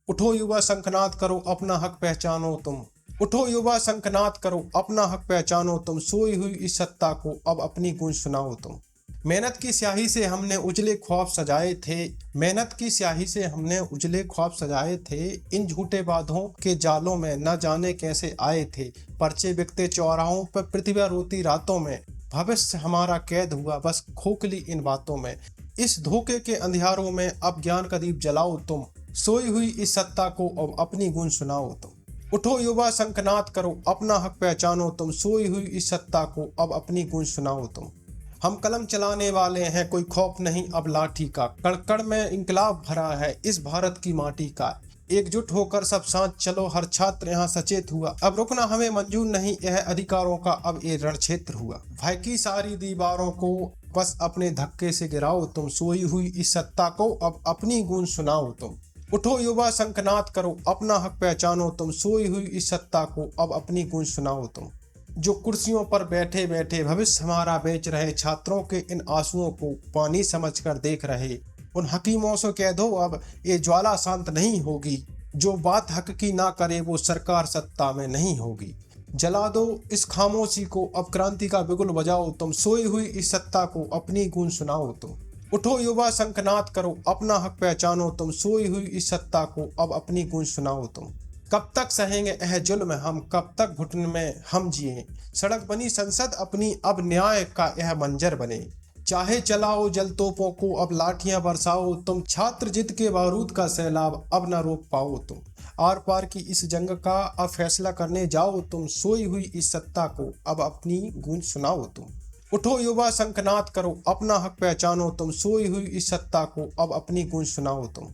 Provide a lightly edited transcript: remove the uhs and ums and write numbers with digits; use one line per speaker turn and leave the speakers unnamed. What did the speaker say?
उठो युवा शंखनाद करो अपना हक पहचानो तुम। उठो युवा शंखनाद करो अपना हक पहचानो तुम। सोई हुई इस सत्ता को अब अपनी गूंज सुनाओ तुम। मेहनत की स्याही से हमने उजले ख्वाब सजाए थे। मेहनत की स्याही से हमने उजले ख्वाब सजाए थे। इन झूठे वादों के जालों में न जाने कैसे आए थे। पर्चे बिकते चौराहों पर, प्रतिभा रोती रातों में। भविष्य हमारा कैद हुआ बस खोखली इन बातों में। इस धोखे के अंधियारों में अब ज्ञान का दीप जलाओ तुम। सोई हुई इस सत्ता को अब अपनी गूंज सुनाओ तुम। उठो युवा शंखनाद करो अपना हक पहचानो तुम। सोई हुई इस सत्ता को अब अपनी गूंज सुनाओ तुम। हम कलम चलाने वाले हैं, कोई खौफ नहीं अब लाठी का। कड़कड़ में इंकलाब भरा है इस भारत की माटी का। एकजुट होकर सब साथ चलो, हर छात्र यहाँ सचेत हुआ। अब रुकना हमें मंजूर नहीं, यह अधिकारों का अब ये रण क्षेत्र हुआ। भय की सारी दीवारों को बस अपने धक्के से गिराओ तुम। सोई हुई इस सत्ता को अब अपनी गूंज सुनाओ तुम। उठो युवा शंखनाद करो अपना हक पहचानो तुम। सोई हुई इस सत्ता को अब अपनी गूंज सुनाओ तुम। जो कुर्सियों पर बैठे बैठे भविष्य हमारा बेच रहे, छात्रों के इन आंसुओं को पानी समझकर देख रहे, उन हकीमों से कह दो अब ये ज्वाला शांत नहीं होगी। जो बात हक की ना करे वो सरकार सत्ता में नहीं होगी। जला दो इस खामोशी को, अब क्रांति का बिगुल बजाओ तुम। सोई हुई इस सत्ता को अपनी गूंज सुनाओ तुम। उठो युवा शंखनाद करो अपना हक पहचानो तुम। सोई हुई इस सत्ता को अब अपनी गूंज सुनाओ तुम। कब तक सहेंगे यह जुल्म हम, कब तक घुटन में हम जिए। सड़क बनी संसद अपनी, अब न्याय का यह मंजर बने। चाहे चलाओ जल तोपों को, अब लाठियां बरसाओ तुम। छात्र जिद के बारूद का सैलाब अब न रोक पाओ तुम। आर पार की इस जंग का अब फैसला करने जाओ तुम। सोई हुई इस सत्ता को अब अपनी गूंज सुनाओ तुम। उठो युवा शंखनाद करो अपना हक पहचानो तुम। सोई हुई इस सत्ता को अब अपनी गूंज सुनाओ तुम।